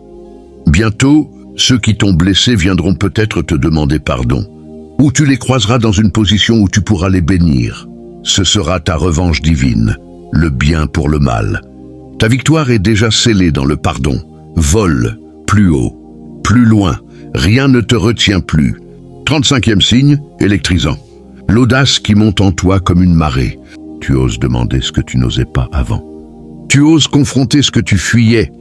Bientôt, ceux qui t'ont blessé viendront peut-être te demander pardon. Ou tu les croiseras dans une position où tu pourras les bénir. Ce sera ta revanche divine, le bien pour le mal. Ta victoire est déjà scellée dans le pardon. Vole, plus haut, plus loin, rien ne te retient plus. 35e signe, électrisant. L'audace qui monte en toi comme une marée. Tu oses demander ce que tu n'osais pas avant. Tu oses confronter ce que tu fuyais.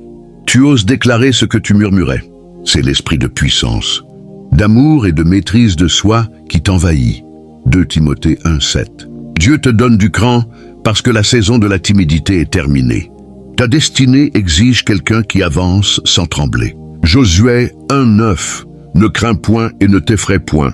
Tu oses déclarer ce que tu murmurais. C'est l'esprit de puissance, d'amour et de maîtrise de soi qui t'envahit. 2 Timothée 1, 7. Dieu te donne du cran parce que la saison de la timidité est terminée. Ta destinée exige quelqu'un qui avance sans trembler. Josué 1, 9. Ne crains point et ne t'effraie point,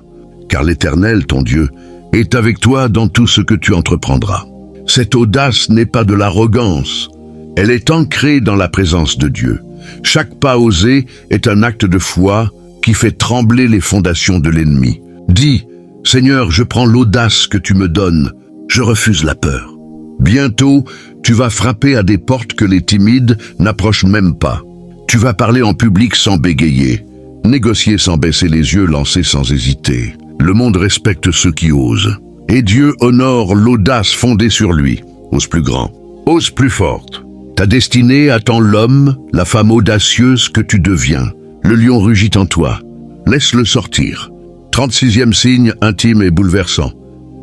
car l'Éternel, ton Dieu, est avec toi dans tout ce que tu entreprendras. Cette audace n'est pas de l'arrogance, elle est ancrée dans la présence de Dieu. Chaque pas osé est un acte de foi qui fait trembler les fondations de l'ennemi. Dis, Seigneur, je prends l'audace que tu me donnes, je refuse la peur. Bientôt, tu vas frapper à des portes que les timides n'approchent même pas. Tu vas parler en public sans bégayer, négocier sans baisser les yeux, lancer sans hésiter. Le monde respecte ceux qui osent. Et Dieu honore l'audace fondée sur lui. Ose plus grand, ose plus forte. Ta destinée attend l'homme, la femme audacieuse que tu deviens. Le lion rugit en toi. Laisse-le sortir. 36e signe intime et bouleversant.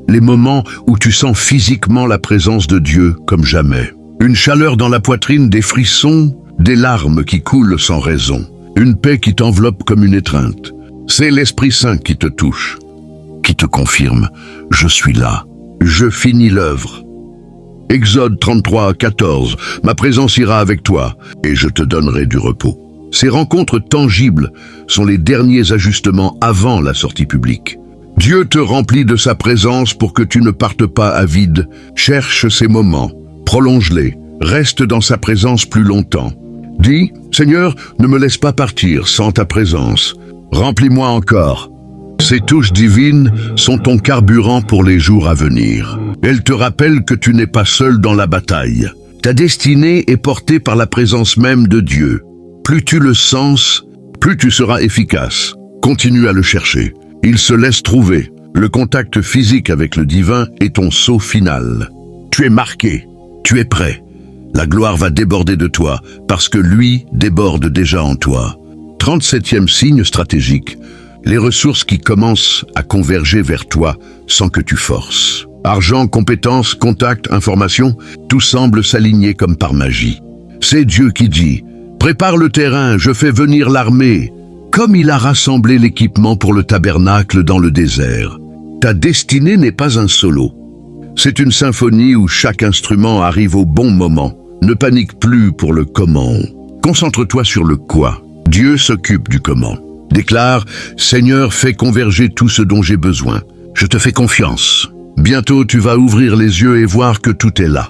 Les moments où tu sens physiquement la présence de Dieu comme jamais. Une chaleur dans la poitrine, des frissons, des larmes qui coulent sans raison. Une paix qui t'enveloppe comme une étreinte. C'est l'Esprit Saint qui te touche, qui te confirme « Je suis là, je finis l'œuvre ». Exode 33, 14, « Ma présence ira avec toi, et je te donnerai du repos ». Ces rencontres tangibles sont les derniers ajustements avant la sortie publique. Dieu te remplit de sa présence pour que tu ne partes pas à vide. Cherche ces moments, prolonge-les, reste dans sa présence plus longtemps. Dis, Seigneur, ne me laisse pas partir sans ta présence. Remplis-moi encore. Ces touches divines sont ton carburant pour les jours à venir. Elles te rappellent que tu n'es pas seul dans la bataille. Ta destinée est portée par la présence même de Dieu. Plus tu le sens, plus tu seras efficace. Continue à le chercher. Il se laisse trouver. Le contact physique avec le divin est ton saut final. Tu es marqué. Tu es prêt. La gloire va déborder de toi parce que lui déborde déjà en toi. 37e signe stratégique. Les ressources qui commencent à converger vers toi sans que tu forces. Argent, compétences, contacts, informations, tout semble s'aligner comme par magie. C'est Dieu qui dit « Prépare le terrain, je fais venir l'armée ». Comme il a rassemblé l'équipement pour le tabernacle dans le désert. Ta destinée n'est pas un solo. C'est une symphonie où chaque instrument arrive au bon moment. Ne panique plus pour le comment. Concentre-toi sur le quoi. Dieu s'occupe du comment. Déclare, Seigneur, fais converger tout ce dont j'ai besoin. Je te fais confiance. Bientôt, tu vas ouvrir les yeux et voir que tout est là.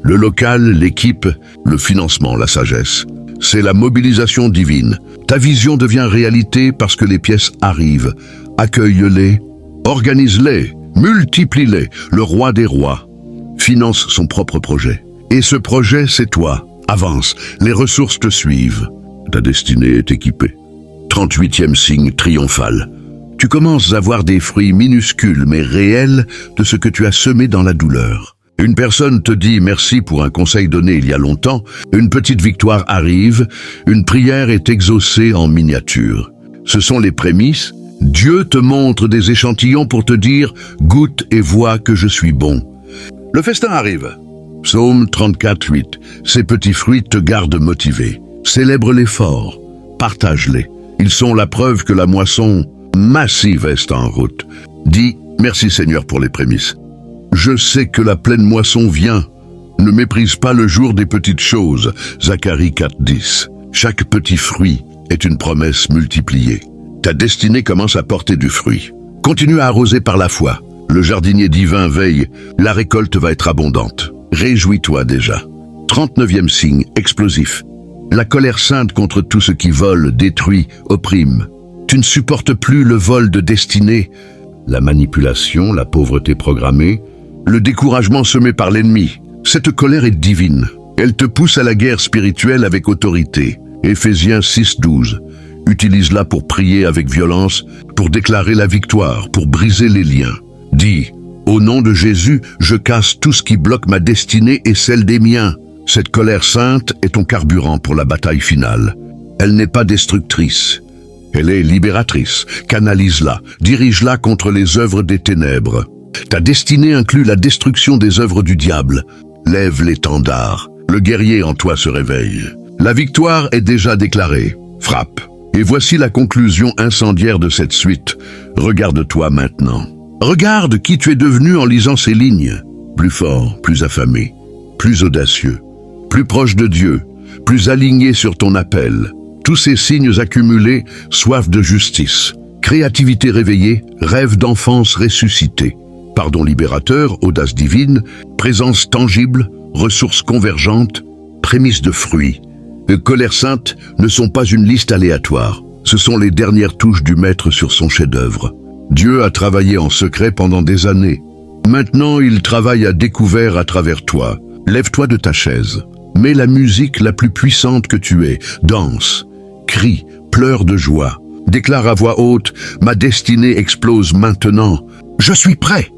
Le local, l'équipe, le financement, la sagesse. C'est la mobilisation divine. Ta vision devient réalité parce que les pièces arrivent. Accueille-les, organise-les, multiplie-les. Le roi des rois finance son propre projet. Et ce projet, c'est toi. Avance, les ressources te suivent. Ta destinée est équipée. 38e signe triomphal. Tu commences à voir des fruits minuscules mais réels de ce que tu as semé dans la douleur. Une personne te dit merci pour un conseil donné il y a longtemps, une petite victoire arrive, une prière est exaucée en miniature. Ce sont les prémices. Dieu te montre des échantillons pour te dire « Goûte et vois que je suis bon ». Le festin arrive. Psaume 34:8. Ces petits fruits te gardent motivé. Célèbre l'effort. Partage-les. Ils sont la preuve que la moisson massive est en route. Dis « Merci Seigneur pour les prémices ». Je sais que la pleine moisson vient. Ne méprise pas le jour des petites choses. Zacharie 4:10. Chaque petit fruit est une promesse multipliée. Ta destinée commence à porter du fruit. Continue à arroser par la foi. Le jardinier divin veille. La récolte va être abondante. Réjouis-toi déjà. 39e signe, explosif. La colère sainte contre tout ce qui vole, détruit, opprime. Tu ne supportes plus le vol de destinée, la manipulation, la pauvreté programmée, le découragement semé par l'ennemi. Cette colère est divine. Elle te pousse à la guerre spirituelle avec autorité. Éphésiens 6:12. Utilise-la pour prier avec violence, pour déclarer la victoire, pour briser les liens. Dis, au nom de Jésus, je casse tout ce qui bloque ma destinée et celle des miens. Cette colère sainte est ton carburant pour la bataille finale. Elle n'est pas destructrice. Elle est libératrice. Canalise-la, dirige-la contre les œuvres des ténèbres. Ta destinée inclut la destruction des œuvres du diable. Lève l'étendard. Le guerrier en toi se réveille. La victoire est déjà déclarée. Frappe. Et voici la conclusion incendiaire de cette suite. Regarde-toi maintenant. Regarde qui tu es devenu en lisant ces lignes. Plus fort, plus affamé, plus audacieux, plus proche de Dieu, plus aligné sur ton appel. Tous ces signes accumulés, soif de justice, créativité réveillée, rêve d'enfance ressuscité, pardon libérateur, audace divine, présence tangible, ressources convergentes, prémices de fruits. Les colères saintes ne sont pas une liste aléatoire, ce sont les dernières touches du maître sur son chef-d'œuvre. Dieu a travaillé en secret pendant des années. Maintenant, il travaille à découvert à travers toi. Lève-toi de ta chaise. Mets la musique la plus puissante que tu es. Danse, crie, pleure de joie. Déclare à voix haute, ma destinée explose maintenant. Je suis prêt.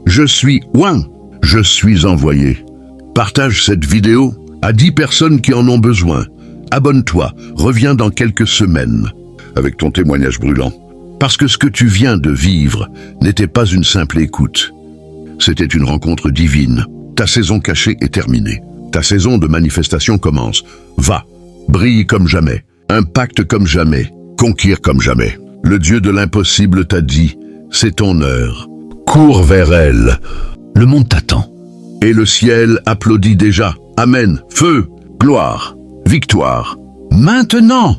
Je suis ouin. Je suis envoyé. Partage cette vidéo à 10 personnes qui en ont besoin. Abonne-toi. Reviens dans quelques semaines avec ton témoignage brûlant. Parce que ce que tu viens de vivre n'était pas une simple écoute. C'était une rencontre divine. Ta saison cachée est terminée. Ta saison de manifestation commence. Va, brille comme jamais, impacte comme jamais, conquiert comme jamais. Le Dieu de l'impossible t'a dit, c'est ton heure. Cours vers elle. Le monde t'attend. Et le ciel applaudit déjà. Amen. Feu, gloire, victoire. Maintenant!